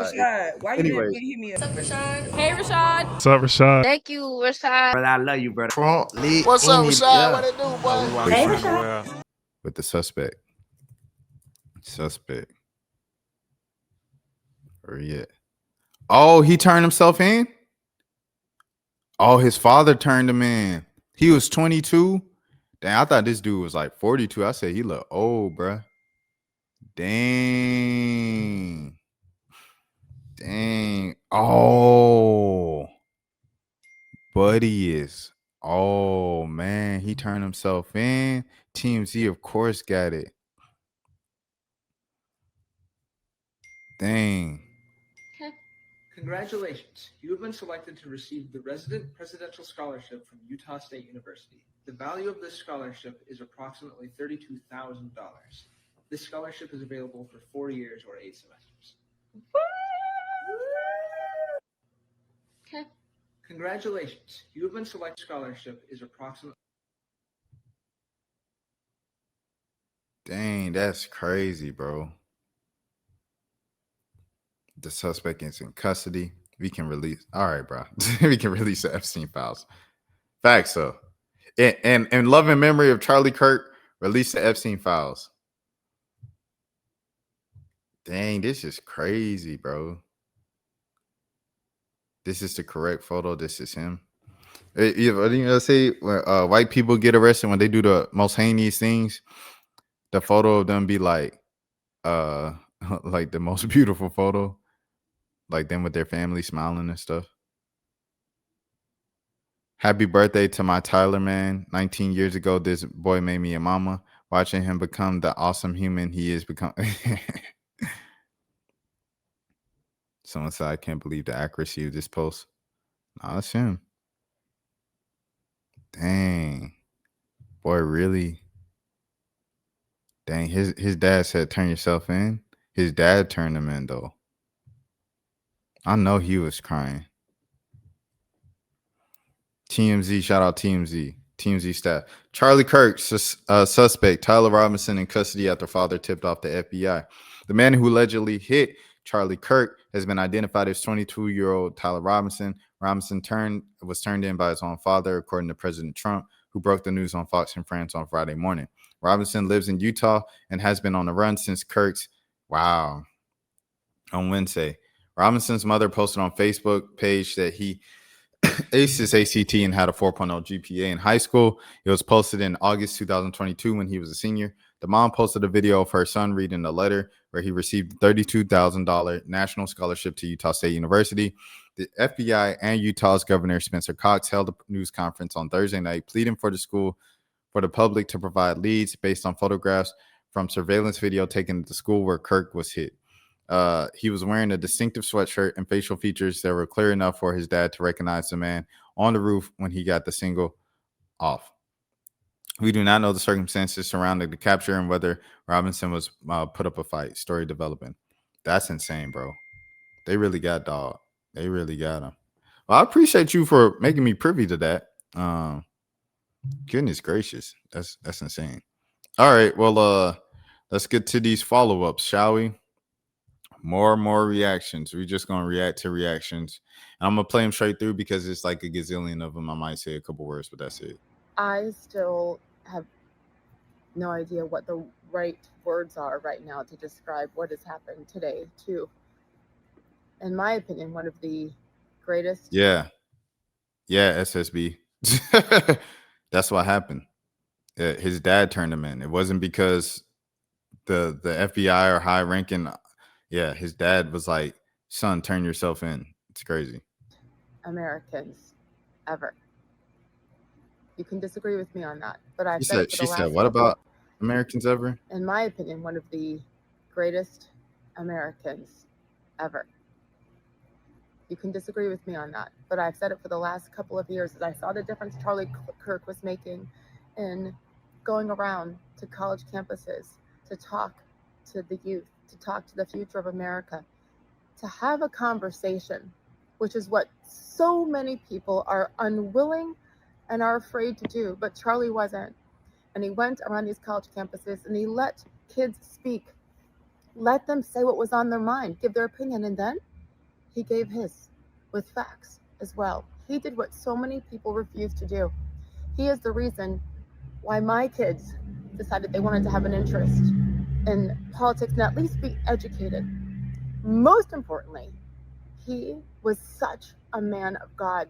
Rashad, why you didn't Anyways, hit me up? What's up, Rashad? Hey, Rashad. What's up, Rashad? Thank you, Rashad. brother, I love you, brother. What's up, Rashad? What it do, boy? Hey, Rashad. With the suspect. Where he at? Oh, he turned himself in? Oh, his father turned him in. He was 22. Dang, I thought this dude was like 42. I said he looked old, bruh. Dang. Oh, buddy is. Oh, man. He turned himself in. TMZ, of course, got it. Dang. Congratulations, you have been selected to receive the Resident Presidential Scholarship from Utah State University. The value of this scholarship is approximately $32,000. This scholarship is available for 4 years or 8 semesters. Okay. Congratulations, you have been selected. Scholarship is approximately. Dang, that's crazy, bro. The suspect is in custody. We can release. All right, bro. We can release the Epstein files. Facts, so. And love and memory of Charlie Kirk, release the Epstein files. Dang, this is crazy, bro. This is the correct photo. This is him. You know, say when white people get arrested when they do the most heinous things, the photo of them be like like the most beautiful photo. Like them with their family smiling and stuff. Happy birthday to my Tyler, man. 19 years ago, this boy made me a mama. Watching him become the awesome human he is become. Someone said, I can't believe the accuracy of this post. Nah, that's him. Dang. Boy, really? Dang, his dad said, turn yourself in. His dad turned him in, though. I know he was crying. TMZ, shout out TMZ staff. Charlie Kirk, suspect. Tyler Robinson in custody after father tipped off the FBI. The man who allegedly hit Charlie Kirk has been identified as 22-year-old Tyler Robinson. Robinson was turned in by his own father, according to President Trump, who broke the news on Fox and Friends on Friday morning. Robinson lives in Utah and has been on the run since Kirk's, on Wednesday. Robinson's mother posted on Facebook page that he aced his ACT and had a 4.0 GPA in high school. It was posted in August 2022 when he was a senior. The mom posted a video of her son reading a letter where he received a $32,000 national scholarship to Utah State University. The FBI and Utah's Governor Spencer Cox held a news conference on Thursday night, pleading for the public to provide leads based on photographs from surveillance video taken at the school where Kirk was hit. He was wearing a distinctive sweatshirt and facial features that were clear enough for his dad to recognize the man on the roof when he got the single off. We do not know the circumstances surrounding the capture and whether Robinson was put up a fight. Story developing. That's insane, bro. They really got dog. They really got him. Well, I appreciate you for making me privy to that. Goodness gracious. That's insane. All right. Well, let's get to these follow-ups, shall we? More reactions. We're just going to react to reactions. And I'm going to play them straight through because it's like a gazillion of them. I might say a couple words, but that's it. I still have no idea what the right words are right now to describe what has happened today, too. In my opinion, one of the greatest. Yeah, SSB. That's what happened. His dad turned him in. It wasn't because the FBI or high ranking. Yeah, his dad was like, son, turn yourself in. It's crazy. Americans ever. You can disagree with me on that, but I've She said, what about Americans ever? In my opinion, one of the greatest Americans ever. You can disagree with me on that, but I've said it for the last couple of years as I saw the difference Charlie Kirk was making in going around to college campuses to talk to the youth, to talk to the future of America, to have a conversation, which is what so many people are unwilling and are afraid to do. But Charlie wasn't. And he went around these college campuses and he let kids speak Let them say what was on their mind, give their opinion, and then he gave his with facts as well. He did what so many people refuse to do. He is the reason why my kids decided they wanted to have an interest in politics and at least be educated. Most importantly, he was such a man of God.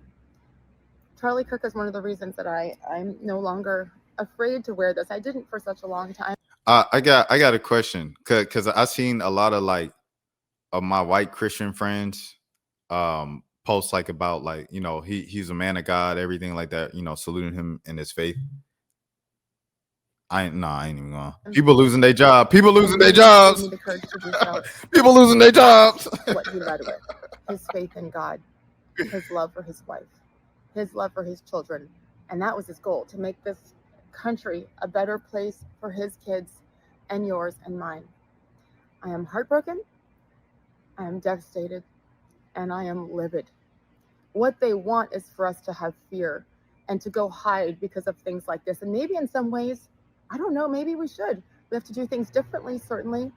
Charlie Kirk is one of the reasons that I'm no longer afraid to wear this. I didn't for such a long time. I got a question because I seen a lot of like of my white Christian friends post like about like, you know, he's a man of God, everything like that, you know, saluting him in his faith. I ain't even gonna. People losing their job. People losing their jobs. Need the courage to do so. People losing their jobs. What he led with, his faith in God, his love for his wife, his love for his children, and that was his goal, to make this country a better place for his kids and yours and mine. I am heartbroken, I am devastated, and I am livid. What they want is for us to have fear and to go hide because of things like this. And maybe in some ways, I don't know, maybe we should. We have to do things differently, certainly.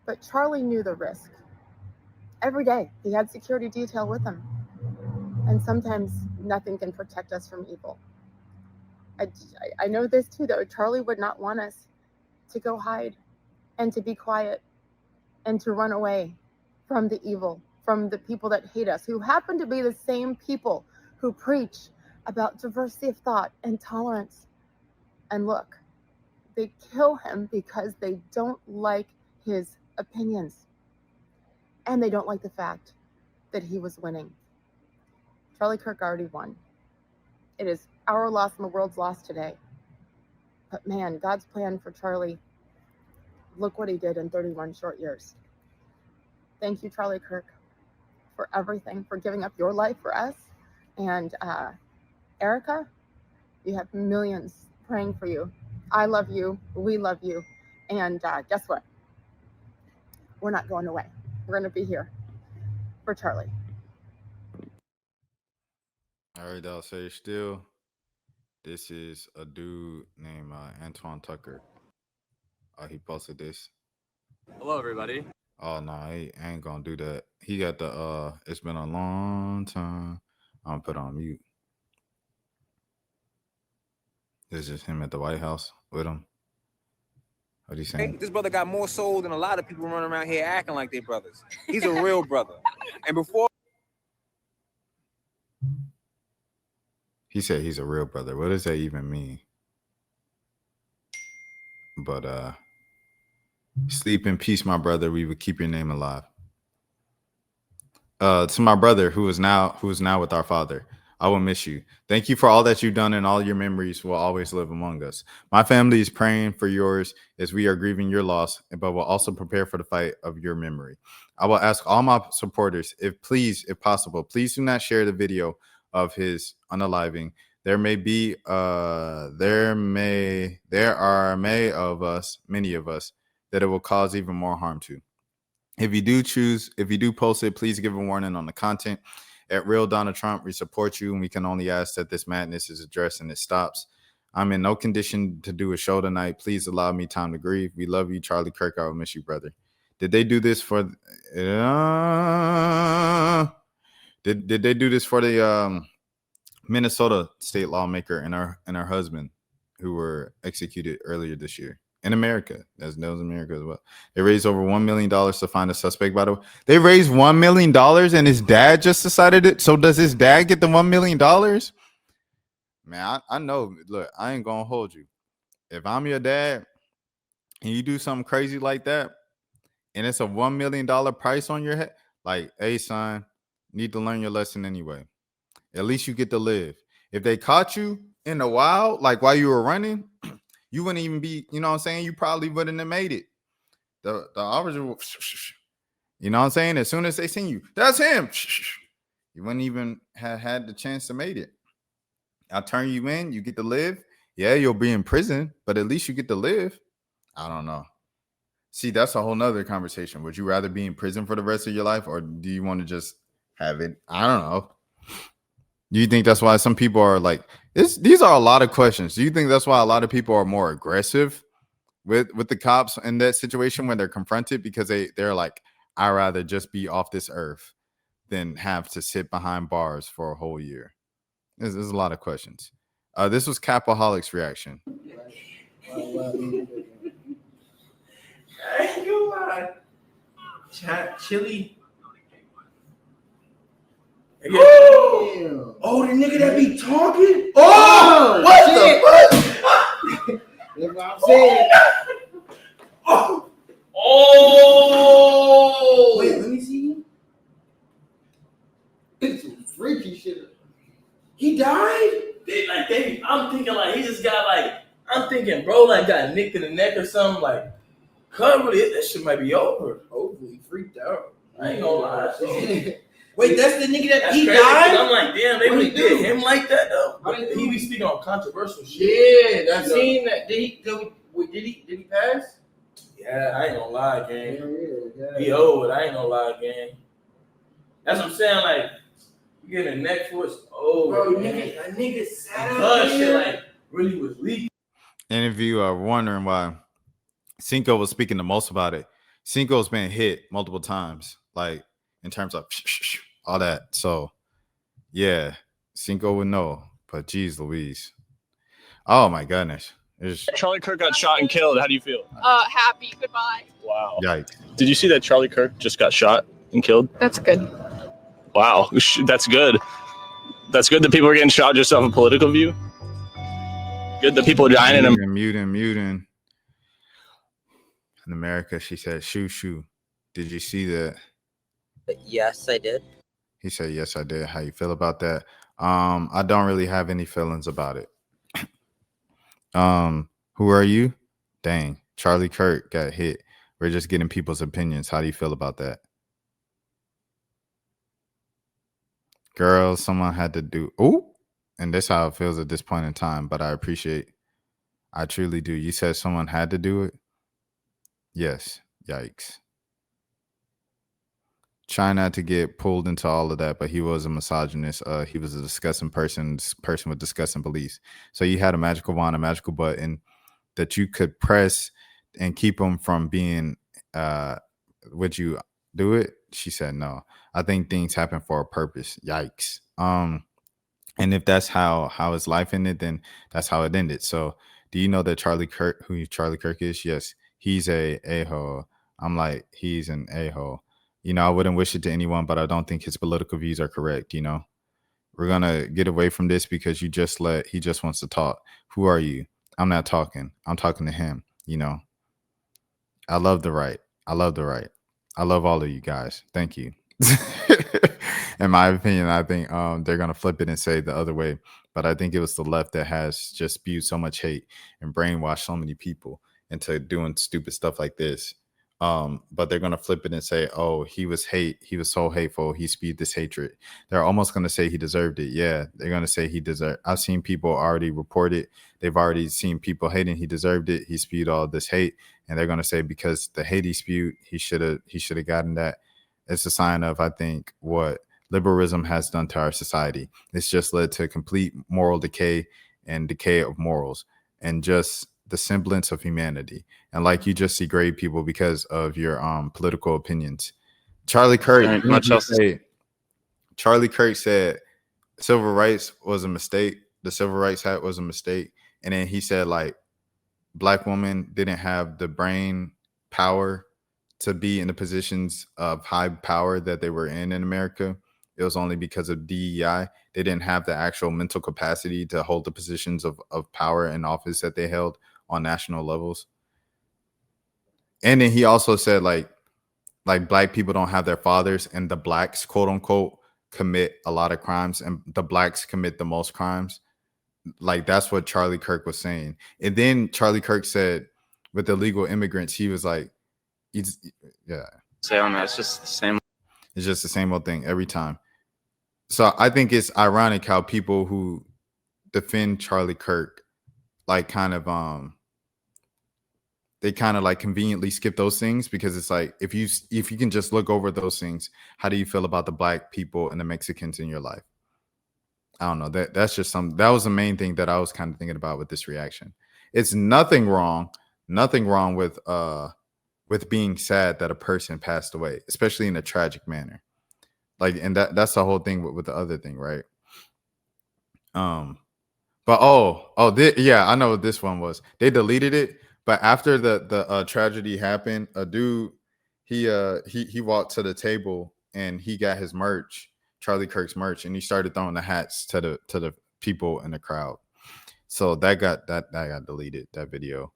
But Charlie knew the risk. Every day, he had security detail with him. And sometimes nothing can protect us from evil. I know this too, though. Charlie would not want us to go hide and to be quiet and to run away from the evil, from the people that hate us, who happen to be the same people who preach about diversity of thought and tolerance. And look, they kill him because they don't like his opinions. And they don't like the fact that he was winning. Charlie Kirk already won. It is our loss and the world's loss today. But man, God's plan for Charlie, look what he did in 31 short years. Thank you, Charlie Kirk, for everything, for giving up your life for us. And Erica, you have millions praying for you. I love you. We love you. And guess what? We're not going away. We're going to be here for Charlie. All right, I'll say still. This is a dude named Antoine Tucker. He posted this. Hello, everybody. Oh no, I ain't gonna do that. He got the it's been a long time. I'm gonna put on mute. This is him at the White House with him. What he saying? This brother got more soul than a lot of people running around here acting like they brothers. He's a real brother. And before he said he's a real brother. What does that even mean? But sleep in peace, my brother. We would keep your name alive. To my brother who is now with our Father, I will miss you. Thank you for all that you've done, and all your memories will always live among us. My family is praying for yours as we are grieving your loss, but will also prepare for the fight of your memory. I will ask all my supporters, if possible, please do not share the video of his unaliving. There are many of us that it will cause even more harm to. If you do post it, please give a warning on the content. At Real Donald Trump, we support you, and we can only ask that this madness is addressed and it stops. I'm in no condition to do a show tonight. Please allow me time to grieve. We love you, Charlie Kirk. I will miss you, brother. Did they do this for? Did they do this for the Minnesota state lawmaker and her husband who were executed earlier this year? In America, that was America as well. They raised over $1 million to find a suspect. By the way, they raised $1 million, and his dad just decided it. So does his dad get the $1 million? Man, I know. Look, I ain't gonna hold you. If I'm your dad and you do something crazy like that, and it's a $1 million price on your head, like, hey, son, you need to learn your lesson anyway. At least you get to live. If they caught you in the wild, like while you were running, you wouldn't even be, you know what I'm saying? You probably wouldn't have made it. The officer, you know what I'm saying? As soon as they seen you, that's him. You wouldn't even have had the chance to make it. I'll turn you in. You get to live. Yeah, you'll be in prison, but at least you get to live. I don't know. See, that's a whole nother conversation. Would you rather be in prison for the rest of your life, or do you want to just have it? I don't know. Do you think that's why some people are like, these are a lot of questions. Do you think that's why a lot of people are more aggressive with the cops in that situation when they're confronted, because they're like, I'd rather just be off this earth than have to sit behind bars for a whole year. There's a lot of questions. This was Capoholic's reaction. I ain't gonna lie. Chili. Oh, the nigga that be talking? Oh, what the fuck? That's what I'm saying. Oh. Wait, let me see. It's some freaky shit. He died? I'm thinking like he just got like, I'm thinking bro like got nicked in the neck or something like, really, that shit might be over. Hopefully, freaked out. I ain't gonna lie. Wait, that's the nigga that he crazy, died? I'm like, damn, they really did him like that though. How did He be speaking on controversial shit. Yeah, I seen that. Did he pass? Yeah, I ain't gonna lie, gang. Yeah. He old, I ain't gonna lie, gang. That's what I'm saying, like, you getting a neck for it's old. Bro, man. a nigga sat out Cause shit there. like really was leaking. And if you are wondering why Cinco was speaking the most about it, Cinco's been hit multiple times, like in terms of all that. So, yeah, Cinco would know. But geez, Louise. Oh my goodness. Charlie Kirk got shot and killed. How do you feel? Happy. Goodbye. Wow. Yikes. Did you see that Charlie Kirk just got shot and killed? That's good. Wow. That's good. That's good that people are getting shot just off a political view. Good that people are dying in them. Muting. In America, she said, shoo. Did you see that? Yes, I did. He said, yes, I did. How you feel about that? I don't really have any feelings about it. Who are you? Dang, Charlie Kirk got hit. We're just getting people's opinions. How do you feel about that? Girl, someone had to do. Ooh, and that's how it feels at this point in time. But I truly do. You said someone had to do it? Yes. Yikes. Try not to get pulled into all of that, but he was a misogynist. He was a disgusting person with disgusting beliefs. So you had a magical wand, a magical button that you could press and keep him from being, would you do it? She said no. I think things happen for a purpose. Yikes. And if that's how his life ended, then that's how it ended. So do you know that Charlie Kirk, who Charlie Kirk is? Yes, he's a-hole. I'm like, he's an a-hole. You know, I wouldn't wish it to anyone, but I don't think his political views are correct. You know, we're going to get away from this because he just wants to talk. Who are you? I'm not talking. I'm talking to him. You know, I love the right. I love all of you guys. Thank you. In my opinion, I think they're going to flip it and say the other way. But I think it was the left that has just spewed so much hate and brainwashed so many people into doing stupid stuff like this. But they're going to flip it and say, oh, he was so hateful, he spewed this hatred. They're almost going to say he deserved it. Yeah, they're going to say he deserved. I've seen people already report it. They've already seen people hating he deserved it. He spewed all this hate, and they're going to say because the hate he spewed, he should have gotten that. It's a sign of, I think, what liberalism has done to our society. It's just led to complete moral decay and decay of morals and just the semblance of humanity. And like you just degrade people because of your political opinions. Charlie Kirk said civil rights was a mistake. The Civil Rights Act was a mistake. And then he said like black women didn't have the brain power to be in the positions of high power that they were in America. It was only because of DEI. They didn't have the actual mental capacity to hold the positions of power and office that they held on national levels. And then he also said like black people don't have their fathers, and the blacks, quote unquote, commit a lot of crimes, and the blacks commit the most crimes. Like that's what Charlie Kirk was saying. And then Charlie Kirk said with illegal immigrants, he was like, Say on that, it's just the same. It's just the same old thing every time. So I think it's ironic how people who defend Charlie Kirk like kind of they kind of like conveniently skip those things, because it's like if you can just look over those things, how do you feel about the black people and the Mexicans in your life? I don't know. That was the main thing that I was kind of thinking about with this reaction. It's nothing wrong nothing wrong with being sad that a person passed away, especially in a tragic manner. Like, and that's the whole thing with the other thing, right? But yeah, I know what this one was. They deleted it, but after the tragedy happened, a dude he walked to the table and he got his merch, Charlie Kirk's merch, and he started throwing the hats to the people in the crowd. So that got deleted, that video.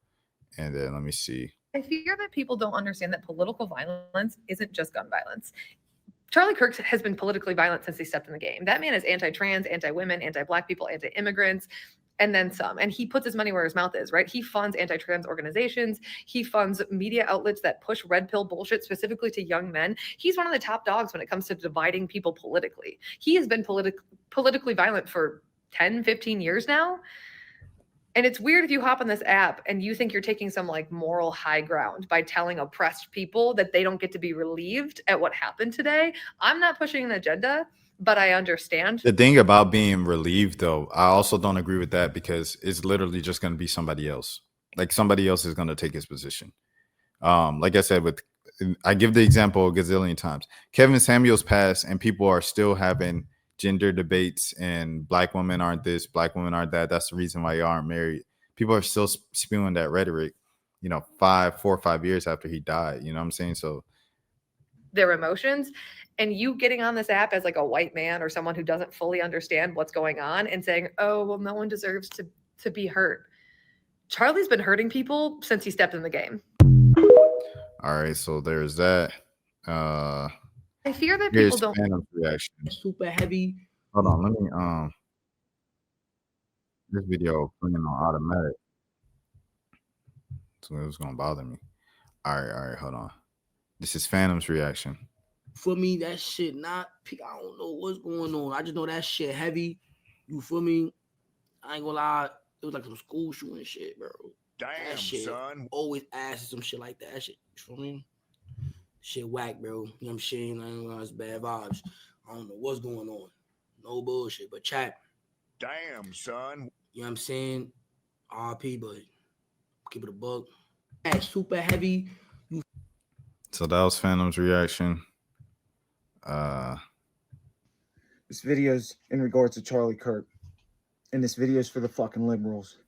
And then let me see. I fear that people don't understand that political violence isn't just gun violence. Charlie Kirk has been politically violent since he stepped in the game. That man is anti-trans, anti-women, anti-Black people, anti-immigrants, and then some. And he puts his money where his mouth is, right? He funds anti-trans organizations. He funds media outlets that push red pill bullshit specifically to young men. He's one of the top dogs when it comes to dividing people politically. He has been politically violent for 10, 15 years now. And it's weird if you hop on this app and you think you're taking some like moral high ground by telling oppressed people that they don't get to be relieved at what happened today. I'm not pushing an agenda, but I understand. The thing about being relieved, though, I also don't agree with that because it's literally just going to be somebody else. Like somebody else is going to take his position. Like I said, I give the example a gazillion times. Kevin Samuels passed and people are still having gender debates and Black women aren't this, Black women aren't that. That's the reason why you aren't married. People are still spewing that rhetoric, 4 or 5 years after he died. You know what I'm saying? So their emotions, and you getting on this app as like a white man or someone who doesn't fully understand what's going on and saying, oh, well, no one deserves to be hurt. Charlie's been hurting people since he stepped in the game. All right, so there's that. I fear that people don't. Reaction. Super heavy. Hold on, let me this video playing on automatic. So it was gonna bother me. All right, hold on. This is Phantom's reaction. For me, that shit I don't know what's going on. I just know that shit heavy. You feel me? I ain't gonna lie. It was like some school shooting shit, bro. Damn, that shit, son. Always asking some shit like that. That shit, you feel me? Shit whack, bro. You know what I'm saying? I ain't gonna lie, it's bad vibes. I don't know what's going on. No bullshit. But chat. Damn, son. You know what I'm saying? RP, but keep it a buck. That's super heavy. So that was Phantom's reaction. This video's in regards to Charlie Kirk. And this video's for the fucking liberals.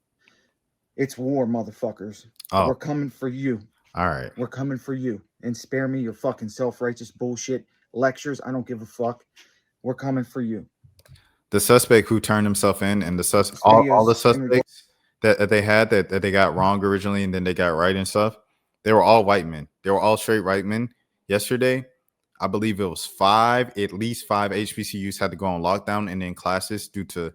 It's war, motherfuckers. Oh. We're coming for you. All right. We're coming for you. And spare me your fucking self-righteous bullshit lectures. I don't give a fuck. We're coming for you. The suspect who turned himself in and all the suspects that they had that they got wrong originally and then they got right and stuff, they were all white men. They were all straight white men. Yesterday, I believe it was at least five HBCUs had to go on lockdown and in classes due to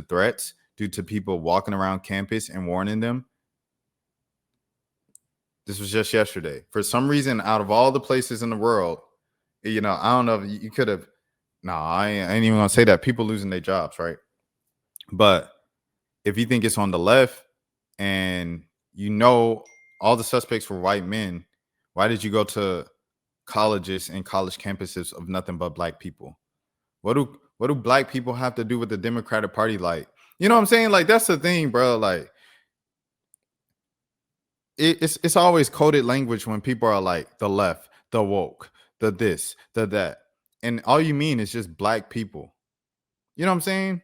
threats, due to people walking around campus and warning them. This was just yesterday. For some reason, out of all the places in the world, I don't know if you could have. No, I ain't even gonna say that. People losing their jobs, right? But if you think it's on the left and all the suspects were white men, why did you go to colleges and college campuses of nothing but Black people? What do Black people have to do with the Democratic Party? Like, you know what I'm saying? Like, that's the thing, bro. Like, it's always coded language when people are like the left, the woke, the this, the that. And all you mean is just Black people. You know what I'm saying?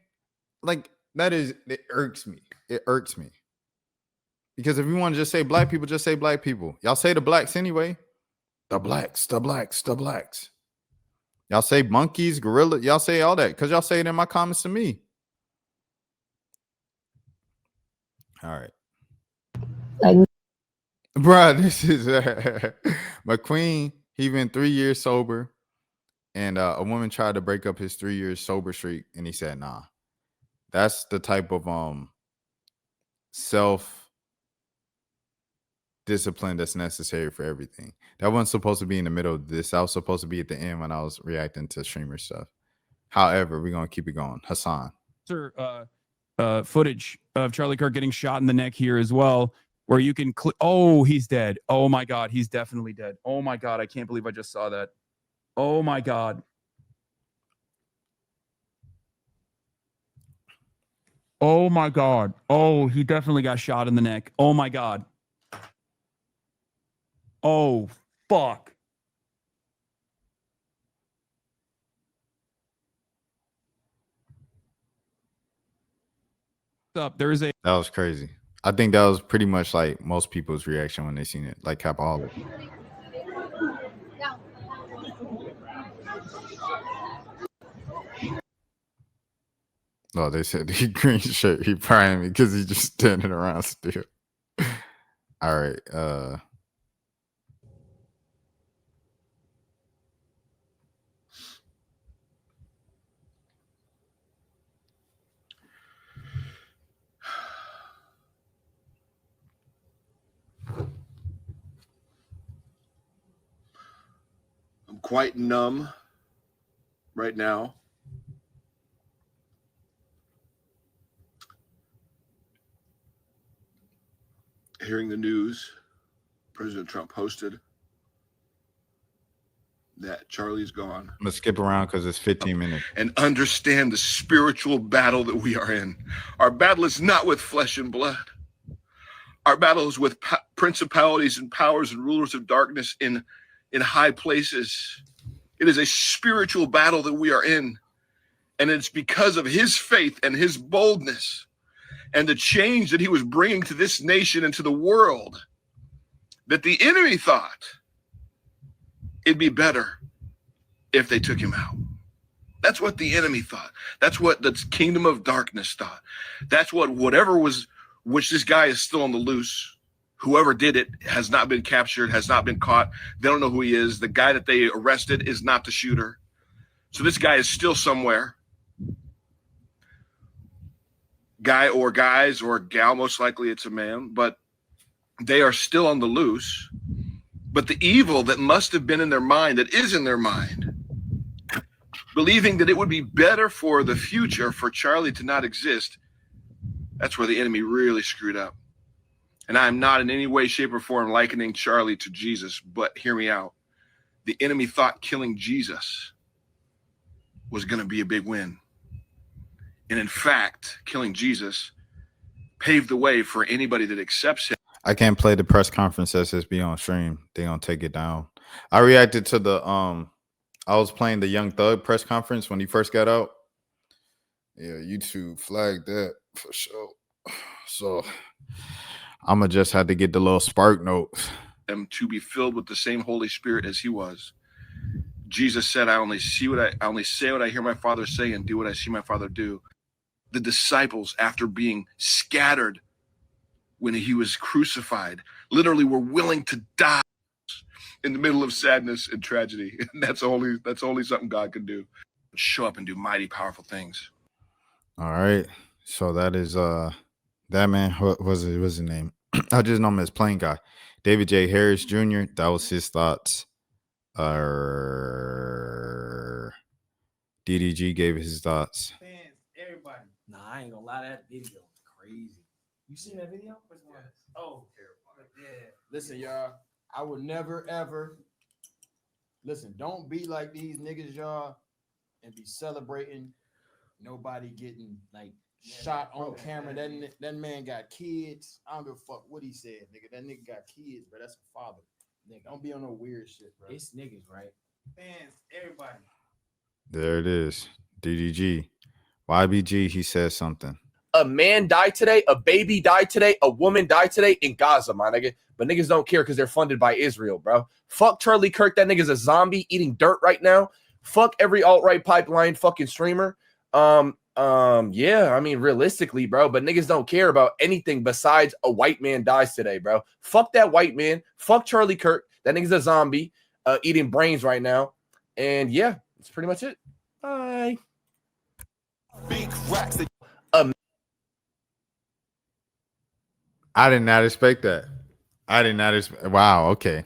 Like, it irks me. It irks me. Because if you want to just say Black people, just say Black people. Y'all say the blacks anyway. The blacks, the blacks, the blacks. Y'all say monkeys, gorilla. Y'all say all that because y'all say it in my comments to me. All right. Bruh, this is McQueen. He been 3 years sober. And a woman tried to break up his 3 years sober streak, and he said, nah. That's the type of self-discipline that's necessary for everything. That wasn't supposed to be in the middle of this. That was supposed to be at the end when I was reacting to streamer stuff. However, we're going to keep it going. Hassan. Footage of Charlie Kirk getting shot in the neck here as well, where you can click. Oh, he's dead. Oh, my God. He's definitely dead. Oh, my God. I can't believe I just saw that. Oh my God. Oh my God. Oh, he definitely got shot in the neck. Oh my God. Oh, fuck. Up. There is a. That was crazy. I think that was pretty much like most people's reaction when they seen it, like Capaholic. Oh, they said he green shirt. He prying me because he's just standing around still. All right. I'm quite numb right now. Hearing the news, President Trump posted that Charlie's gone. I'm gonna skip around because it's 15 minutes. And understand the spiritual battle that we are in. Our battle is not with flesh and blood. Our battle is with principalities and powers and rulers of darkness in high places. It is a spiritual battle that we are in. And it's because of his faith and his boldness and the change that he was bringing to this nation and to the world that the enemy thought it'd be better if they took him out. That's what the enemy thought. That's what the kingdom of darkness thought. That's whatever was, which this guy is still on the loose. Whoever did it has not been captured, has not been caught. They don't know who he is. The guy that they arrested is not the shooter. So this guy is still somewhere. Guy or guys or gal, most likely it's a man, but they are still on the loose. But the evil that must have been in their mind, that is in their mind, believing that it would be better for the future for Charlie to not exist, that's where the enemy really screwed up. And I'm not in any way, shape, or form likening Charlie to Jesus, but hear me out. The enemy thought killing Jesus was going to be a big win. And in fact, killing Jesus paved the way for anybody that accepts him. I can't play the press conference SSB on stream. They gonna take it down. I reacted to the I was playing the Young Thug press conference when he first got out. Yeah, YouTube flagged that for sure. So I'ma just have to get the little spark notes. Them to be filled with the same Holy Spirit as he was. Jesus said, I only say what I hear my Father say and do what I see my Father do. The disciples, after being scattered when he was crucified, literally were willing to die in the middle of sadness and tragedy. And that's only something God can do. Show up and do mighty, powerful things. All right. So that is that man. What was his name? I just know him as Plain Guy. David J. Harris Jr. That was his thoughts. DDG gave his thoughts. Fans, everybody. Nah, I ain't gonna lie, that video was crazy. You seen that video? Yes. Oh, yeah. Listen, y'all. I would never ever listen. Don't be like these niggas, y'all, and be celebrating nobody getting like shot on camera. That man got kids. I don't give a fuck what he said, nigga. That nigga got kids, bro. That's a father. Nigga, don't be on no weird shit, bro. It's niggas, right? Fans, everybody. There it is. DDG. YBG, he says something. A man died today, a baby died today, a woman died today in Gaza, my nigga. But niggas don't care because they're funded by Israel, bro. Fuck Charlie Kirk. That nigga's a zombie eating dirt right now. Fuck every alt-right pipeline fucking streamer. Yeah, I mean, realistically, bro, but niggas don't care about anything besides a white man dies today, bro. Fuck that white man. Fuck Charlie Kirk. That nigga's a zombie eating brains right now. And yeah, that's pretty much it. Bye. Big racks. I did not expect that. I did not expect. Wow. Okay.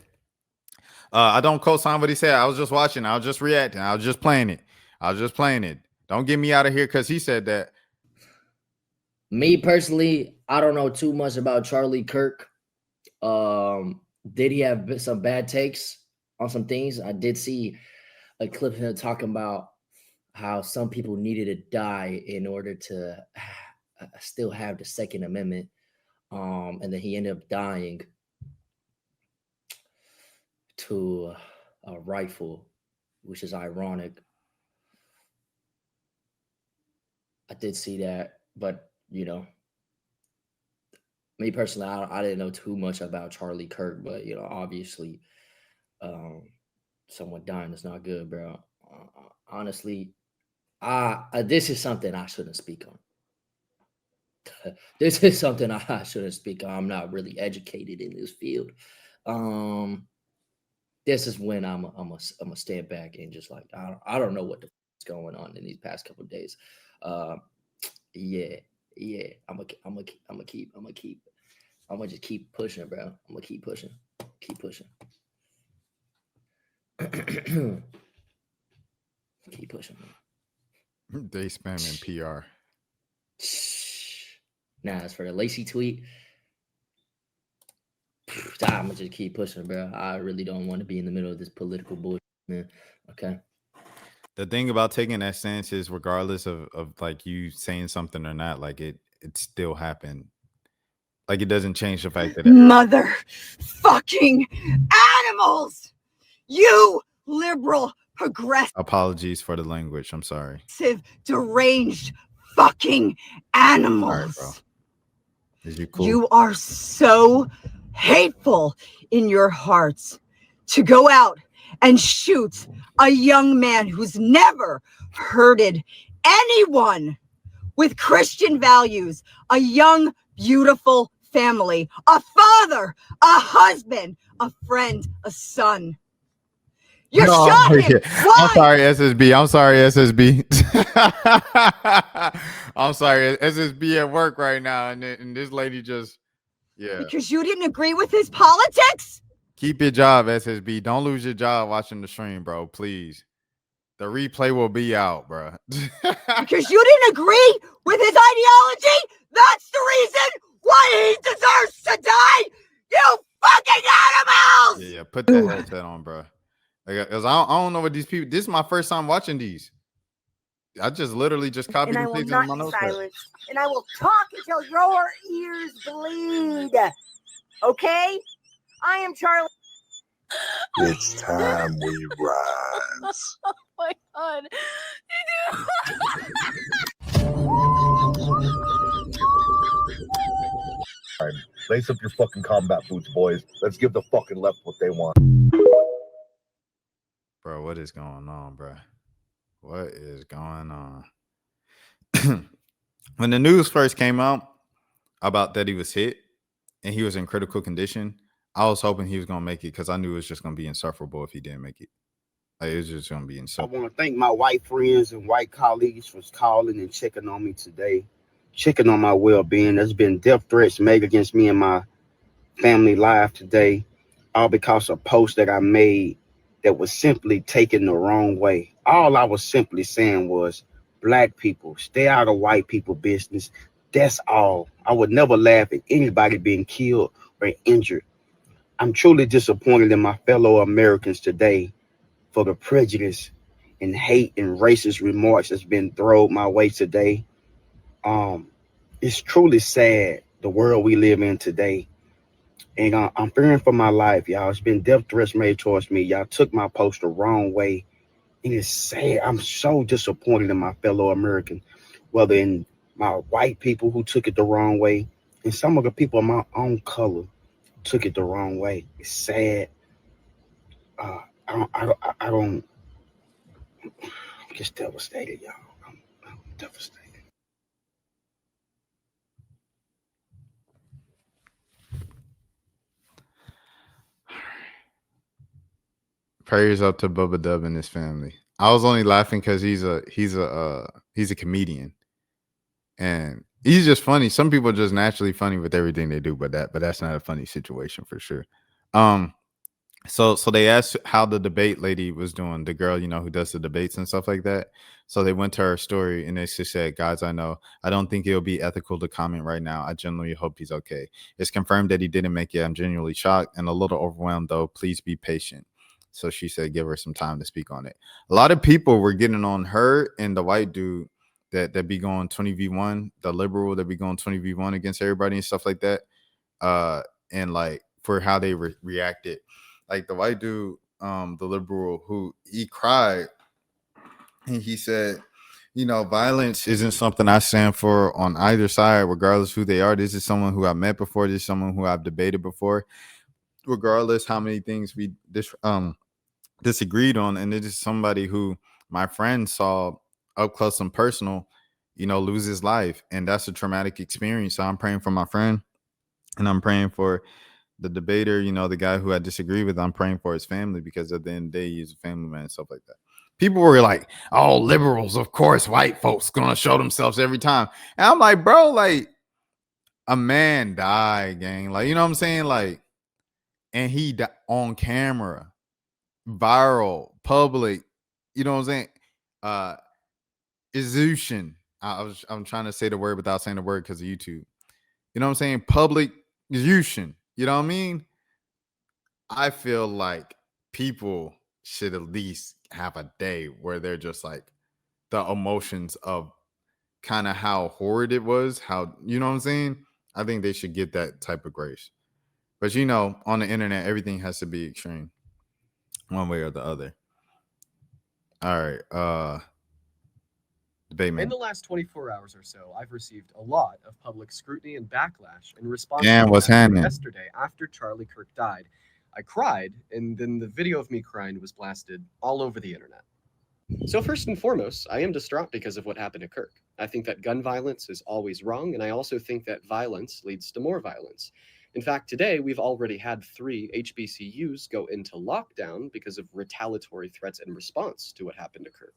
I don't co-sign what he said. I was just watching. I was just reacting. I was just playing it. Don't get me out of here because he said that. Me personally, I don't know too much about Charlie Kirk. Did he have some bad takes on some things? I did see a clip of him talking about how some people needed to die in order to still have the Second Amendment. And then he ended up dying. to a rifle, which is ironic. I did see that, but you know, me personally, I didn't know too much about Charlie Kirk, but you know, obviously, someone dying is not good, bro. Honestly, this is something I shouldn't speak on. This is something I shouldn't speak on. I'm not really educated in this field. This is when I'm a stand back and just like I don't know what the is going on in these past couple of days. Yeah. I'm gonna just keep pushing, bro. I'm gonna keep pushing. Keep pushing. Keep pushing, man. They spamming PR. Nah, as for the Lacey tweet, I'm gonna just keep pushing, bro. I really don't want to be in the middle of this political bullshit, man. Okay. The thing about taking that stance is, regardless of like you saying something or not, like it still happened. Like it doesn't change the fact that Motherfucking animals! You liberal, progressive, apologies for the language. I'm sorry. deranged fucking animals. All right, bro. Is you cool? You are so hateful in your hearts to go out and shoot a young man who's never hurted anyone with Christian values, a young, beautiful family, a father, a husband, a friend, a son. You shot him. Why? I'm sorry, SSB. I'm sorry, SSB. I'm sorry, SSB at work right now, and this lady just, yeah. Because you didn't agree with his politics? Keep your job, SSB. Don't lose your job watching the stream, bro. Please. The replay will be out, bro. Because you didn't agree with his ideology? That's the reason why he deserves to die? You fucking animals! Yeah, put that headset on, bro. Because I don't know what these people. This is my first time watching these. I just literally just copied and pasted in my notes. And I will talk until your ears bleed. Okay? I am Charlie. It's time we rise. Oh my god. All right, lace up your fucking combat boots, boys. Let's give the fucking left what they want. Bro, what is going on, bro? What is going on? When the news first came out about that he was hit and he was in critical condition, I was hoping he was going to make it because I knew it was just going to be insufferable if he didn't make it. Like, it was just going to be I insufferable. want to thank my white friends and white colleagues for calling and checking on me today, checking on my well-being. There's been death threats made against me and my family live today, all because of posts that I made that was simply taken the wrong way. All I was simply saying was, black people, stay out of white people business. That's all. I would never laugh at anybody being killed or injured. I'm truly disappointed in my fellow Americans today for the prejudice and hate and racist remarks that's been thrown my way today. It's truly sad, the world we live in today. And I'm fearing for my life, y'all. It's been death threats made towards me. Y'all took my post the wrong way. And it's sad. I'm so disappointed in my fellow Americans, whether in my white people who took it the wrong way, and some of the people of my own color took it the wrong way. It's sad. I'm just devastated, y'all. I'm devastated. Prayers up to Bubba Dub and his family. I was only laughing because he's a comedian, and he's just funny. Some people are just naturally funny with everything they do, but that's not a funny situation for sure. So they asked how the debate lady was doing, the girl, who does the debates and stuff like that. So they went to her story and they just said, guys, I don't think it'll be ethical to comment right now. I genuinely hope he's okay. It's confirmed that he didn't make it. I'm genuinely shocked and a little overwhelmed though. Please be patient. So she said, give her some time to speak on it. A lot of people were getting on her and the white dude that be going 20v1, the liberal that be going 20v1 against everybody and stuff like that. And like for how they reacted. Like the white dude, the liberal, who he cried and he said, you know, violence isn't something I stand for on either side, regardless who they are. This is someone who I've met before. This is someone who I've debated before, regardless how many things we disagreed on. And it is somebody who my friend saw up close and personal, you know, lose his life. And that's a traumatic experience. So I'm praying for my friend, and I'm praying for the debater, you know, the guy who I disagree with. I'm praying for his family, because at the end of the day, he's a family man and stuff like that. People were like, oh, liberals, of course, white folks gonna show themselves every time. And I'm like, bro, like, a man died, gang. Like, you know what I'm saying? Like, and he died on camera, viral, public, you know what I'm saying? Execution. I'm trying to say the word without saying the word because of YouTube. You know what I'm saying? Public execution. You know what I mean? I feel like people should at least have a day where they're just like the emotions of kind of how horrid it was, how, you know what I'm saying? I think they should get that type of grace. But, you know, on the internet, everything has to be extreme one way or the other. All right. Debate man. In the last 24 hours or so, I've received a lot of public scrutiny and backlash in response Damn, to what's happening? Yesterday, after Charlie Kirk died, I cried, and then the video of me crying was blasted all over the internet. So first and foremost, I am distraught because of what happened to Kirk. I think that gun violence is always wrong, and I also think that violence leads to more violence. In fact, today, we've already had 3 HBCUs go into lockdown because of retaliatory threats in response to what happened to Kirk.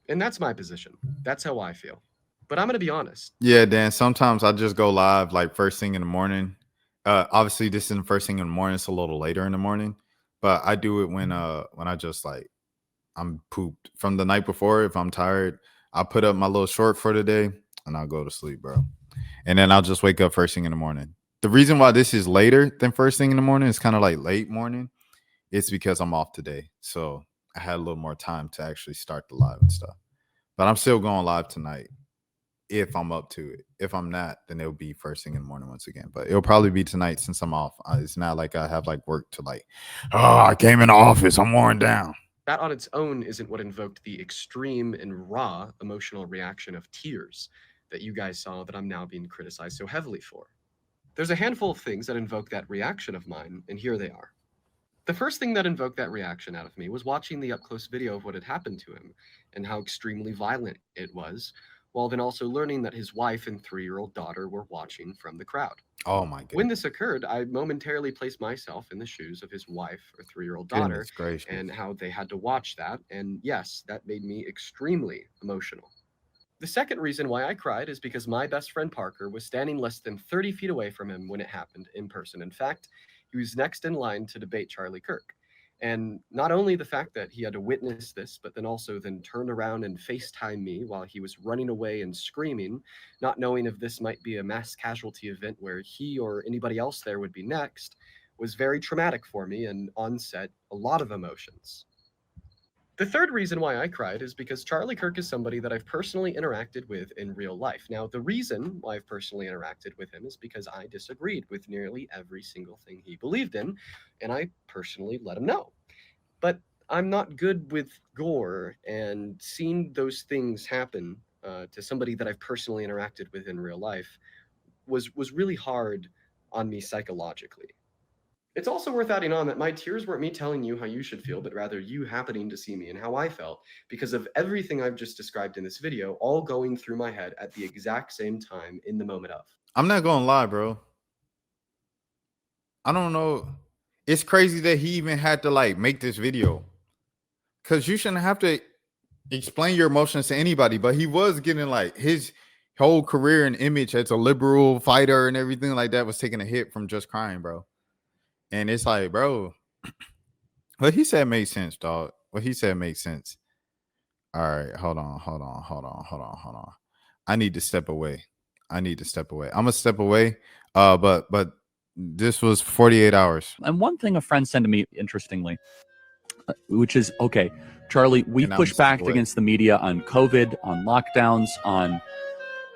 And that's my position. That's how I feel. But I'm going to be honest. Yeah, Dan, sometimes I just go live like first thing in the morning. Obviously, this isn't first thing in the morning. It's a little later in the morning. But I do it when I just like, I'm pooped from the night before. If I'm tired, I'll put up my little short for the day and I'll go to sleep, bro. And then I'll just wake up first thing in the morning. The reason why this is later than first thing in the morning, it's kind of like late morning, it's because I'm off today. So I had a little more time to actually start the live and stuff. But I'm still going live tonight if I'm up to it. If I'm not, then it'll be first thing in the morning once again. But it'll probably be tonight since I'm off. It's not like I have like work to like, oh, I came in the office, I'm worn down. That on its own isn't what invoked the extreme and raw emotional reaction of tears that you guys saw that I'm now being criticized so heavily for. There's a handful of things that invoke that reaction of mine, and here they are. The first thing that invoked that reaction out of me was watching the up-close video of what had happened to him and how extremely violent it was, while then also learning that his wife and 3-year-old daughter were watching from the crowd. Oh my goodness. When this occurred, I momentarily placed myself in the shoes of his wife or 3-year-old daughter and how they had to watch that. And yes, that made me extremely emotional. The second reason why I cried is because my best friend Parker was standing less than 30 feet away from him when it happened in person. In fact, he was next in line to debate Charlie Kirk. And not only the fact that he had to witness this, but then also then turn around and FaceTime me while he was running away and screaming, not knowing if this might be a mass casualty event where he or anybody else there would be next, was very traumatic for me and on set a lot of emotions. The third reason why I cried is because Charlie Kirk is somebody that I've personally interacted with in real life. Now, the reason why I've personally interacted with him is because I disagreed with nearly every single thing he believed in, and I personally let him know. But I'm not good with gore, and seeing those things happen to somebody that I've personally interacted with in real life was really hard on me psychologically. It's also worth adding on that my tears weren't me telling you how you should feel, but rather you happening to see me and how I felt because of everything I've just described in this video, all going through my head at the exact same time in the moment of. I'm not gonna lie, bro. I don't know. It's crazy that he even had to like make this video, because you shouldn't have to explain your emotions to anybody. But he was getting like his whole career and image as a liberal fighter and everything like that was taking a hit from just crying, bro. And it's like, bro, what he said made sense, dog. What he said makes sense. All right, hold on. I need to step away. I'm gonna step away. But this was 48 hours. And one thing a friend said to me, interestingly, which is, okay, Charlie, we push back against the media on COVID, on lockdowns, on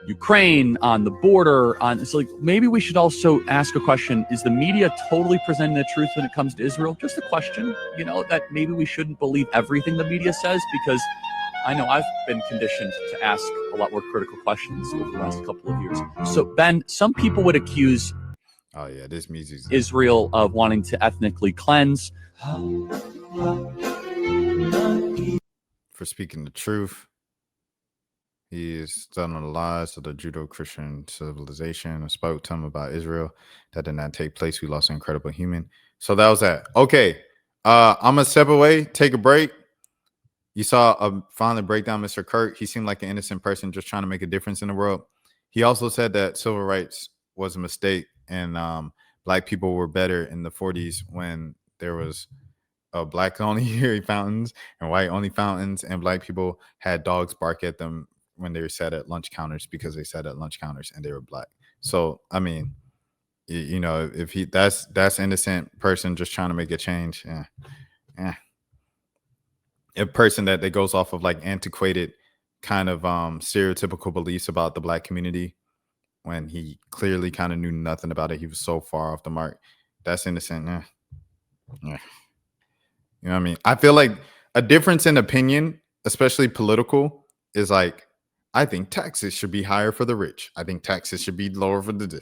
Ukraine, on the border, on it's like maybe we should also ask a question: is the media totally presenting the truth when it comes to Israel? Just a question, that maybe we shouldn't believe everything the media says, because I know I've been conditioned to ask a lot more critical questions over the last couple of years. So Ben, some people would accuse this music Israel of wanting to ethnically cleanse. For speaking the truth. He is done on the lies of the Judeo-Christian civilization and spoke to him about Israel. That did not take place. We lost an incredible human. So that was that. Okay. I'm going to step away, take a break. You saw finally break down Mr. Kirk. He seemed like an innocent person just trying to make a difference in the world. He also said that civil rights was a mistake and black people were better in the 40s when there was black only fountains and white only fountains, and black people had dogs bark at them when they were sat at lunch counters because they sat at lunch counters and they were black. So I mean, if that's innocent person just trying to make a change. A person that goes off of like antiquated kind of stereotypical beliefs about the black community when he clearly kind of knew nothing about it. He was so far off the mark. That's innocent. Yeah. You know what I mean? I feel like a difference in opinion, especially political, is like, I think taxes should be higher for the rich. I think taxes should be lower for the.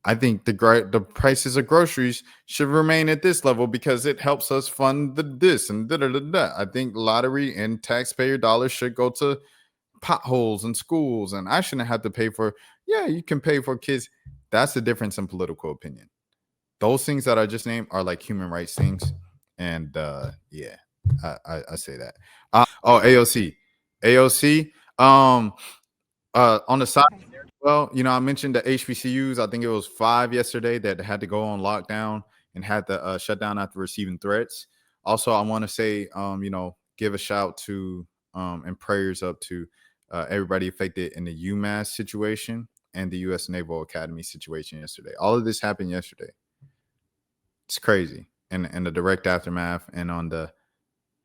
I think the prices of groceries should remain at this level because it helps us fund this and da. I think lottery and taxpayer dollars should go to potholes in schools, and I shouldn't have to pay for. Yeah, you can pay for kids. That's the difference in political opinion. Those things that I just named are like human rights things, and I say that. AOC. On the side. Well, I mentioned the HBCUs. I think it was 5 yesterday that had to go on lockdown and had to shut down after receiving threats. Also, I want to say, give a shout to and prayers up to everybody affected in the UMass situation and the U.S. Naval Academy situation yesterday. All of this happened yesterday. It's crazy. And the direct aftermath, and on the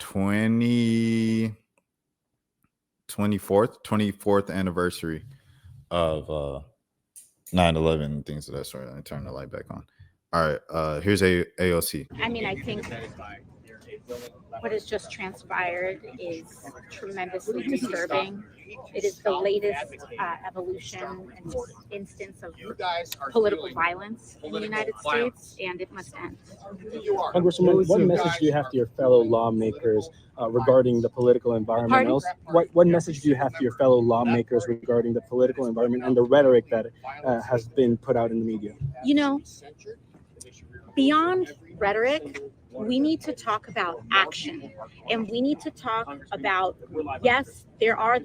24th anniversary of 9/11 and things of that sort. Let me turn the light back on. All right, here's AOC. I mean, I think what has just transpired is tremendously disturbing. It is the latest evolution and instance of political violence in the United States, and it must end. Congresswoman, what message do you have to your fellow lawmakers regarding the political environment? What message do you have to your fellow lawmakers regarding the political environment and the rhetoric that has been put out in the media? Beyond rhetoric, we need to talk about action, and we need to talk about, yes, there are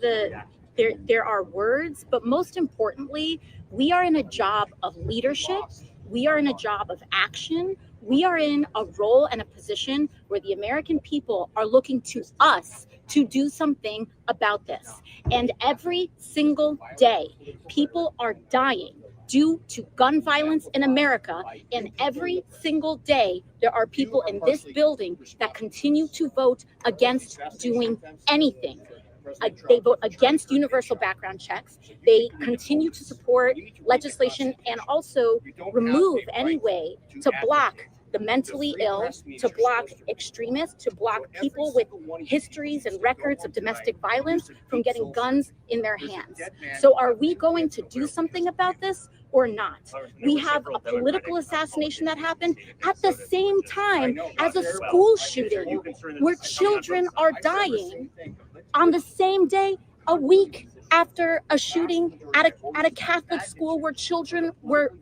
words, but most importantly, we are in a job of leadership. We are in a job of action. We are in a role and a position where the American people are looking to us to do something about this. And every single day, people are dying due to gun violence in America, and every single day there are people in this building that continue to vote against doing anything. They vote against universal background checks. They continue to support legislation and also remove any way to block the mentally ill, to block extremists, to block people with histories and records of domestic violence from getting guns in their hands. So are we going to do something about this or not? We have a political assassination that happened at the same time as a school shooting where children are dying on the same day, a week after a shooting at a Catholic school where children were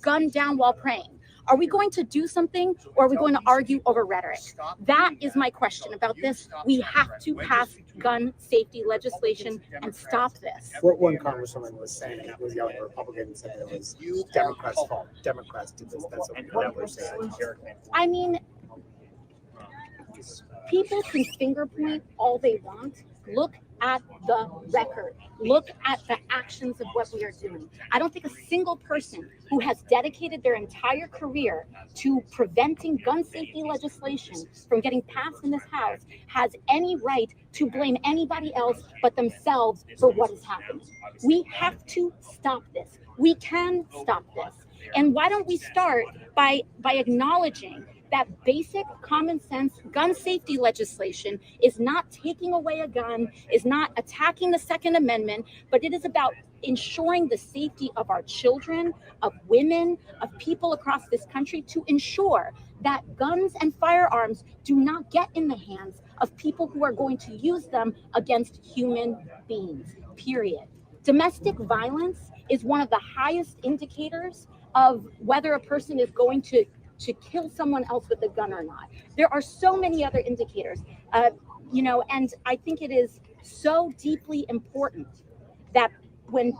gunned down while praying. Are we going to do something, or are we going to argue over rhetoric? That is my question about this. We have to pass gun safety legislation and stop this. What one congresswoman was saying, was yelling at Republicans, said it was Democrats' fault. Democrats did this. That's what we're saying. I mean, people can finger point all they want, Look at the record. Look at the actions of what we are doing. I don't think a single person who has dedicated their entire career to preventing gun safety legislation from getting passed in this House has any right to blame anybody else but themselves for what is happening. We have to stop this. We can stop this. And why don't we start by acknowledging that basic common sense gun safety legislation is not taking away a gun, is not attacking the Second Amendment, but it is about ensuring the safety of our children, of women, of people across this country, to ensure that guns and firearms do not get in the hands of people who are going to use them against human beings, period. Domestic violence is one of the highest indicators of whether a person is going to kill someone else with a gun or not. There are so many other indicators, and I think it is so deeply important that when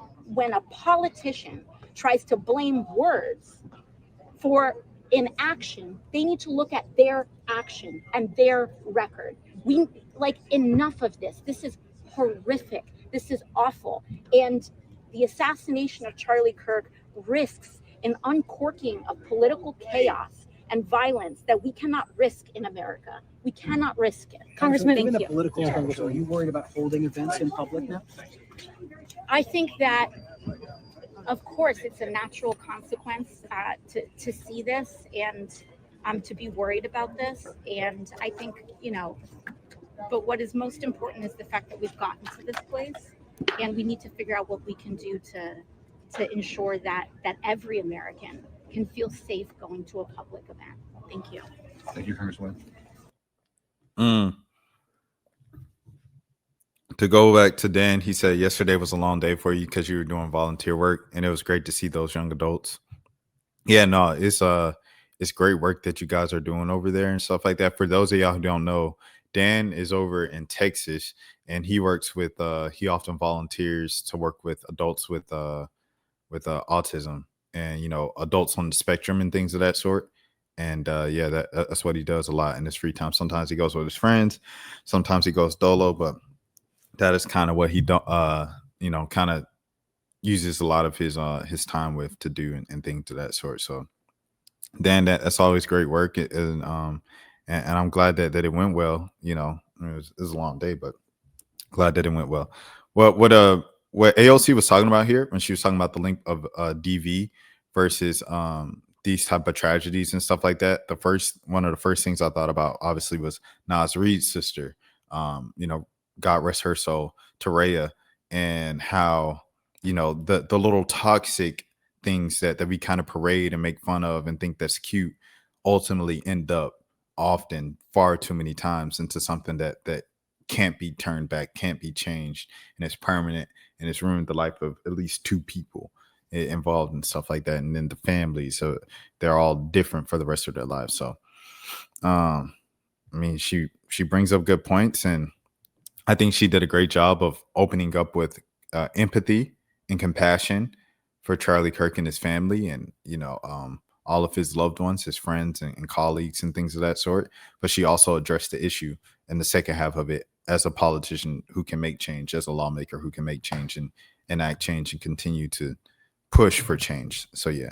a politician tries to blame words for inaction, they need to look at their action and their record. Enough of this. This is horrific. This is awful. And the assassination of Charlie Kirk risks an uncorking of political chaos and violence that we cannot risk in America. We cannot risk it. Congressman, given thank the you. political temperature, are you worried about holding events in public now? I think that, of course, it's a natural consequence to see this and to be worried about this. And I think, but what is most important is the fact that we've gotten to this place, and we need to figure out what we can do to ensure that every American can feel safe going to a public event. Thank you. Thank you, Congresswoman. To go back to Dan, he said yesterday was a long day for you because you were doing volunteer work, and it was great to see those young adults. Yeah, no, it's great work that you guys are doing over there and stuff like that. For those of y'all who don't know, Dan is over in Texas, and he works with he often volunteers to work with adults with autism and adults on the spectrum and things of that sort. And that's what he does a lot in his free time. Sometimes he goes with his friends, sometimes he goes dolo, but that is kind of what he kind of uses a lot of his time with to do and things of that sort. So Dan, that's always great work, and I'm glad that it went well. It was a long day, but glad that it went well. What AOC was talking about here when she was talking about the link of DV versus these type of tragedies and stuff like that, one of the first things I thought about obviously was Nas Reed's sister, God rest her soul, Taraya, and how the little toxic things that we kind of parade and make fun of and think that's cute ultimately end up often far too many times into something that can't be turned back, can't be changed, and it's permanent, and it's ruined the life of at least two people involved and stuff like that, and then the family, so they're all different for the rest of their lives. So she brings up good points, and I think she did a great job of opening up with empathy and compassion for Charlie Kirk and his family, and all of his loved ones, his friends and colleagues and things of that sort. But she also addressed the issue in the second half of it as a politician who can make change, as a lawmaker who can make change and enact change and continue to push for change. So yeah,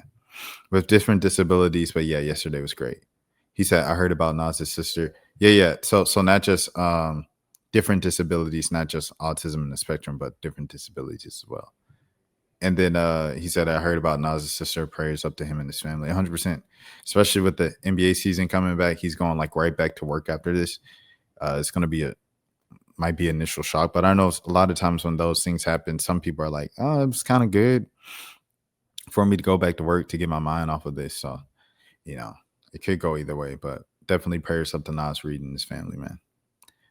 with different disabilities. But yeah, yesterday was great. He said, I heard about Nas's sister. Yeah. So not just different disabilities, not just autism in the spectrum, but different disabilities as well. And then he said, I heard about Nas's sister. Prayers up to him and his family. 100%. Especially with the NBA season coming back, he's going right back to work after this. It's going to might be initial shock, but I know a lot of times when those things happen, some people are like, oh, it was kind of good for me to go back to work to get my mind off of this. So, it could go either way, but definitely prayers up to Nas Reed and his family, man.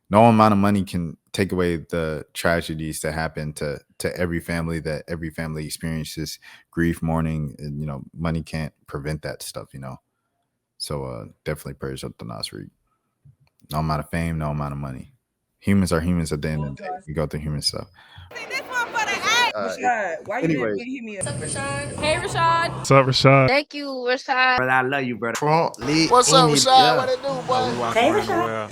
No amount of money can take away the tragedies that happen to every family, that every family experiences grief, mourning, and, money can't prevent that stuff, So definitely prayers up to Nas Reed. No amount of fame, no amount of money. Humans are humans at the end of the day. We go through human stuff. Rashad, why you Anyways. didn't hit me up? What's up, Rashad? Hey, Rashad. What's up, Rashad? Thank you, Rashad. Brother, I love you, brother. What's up, Rashad? Yeah. What it do, boy? Hey, Rashad.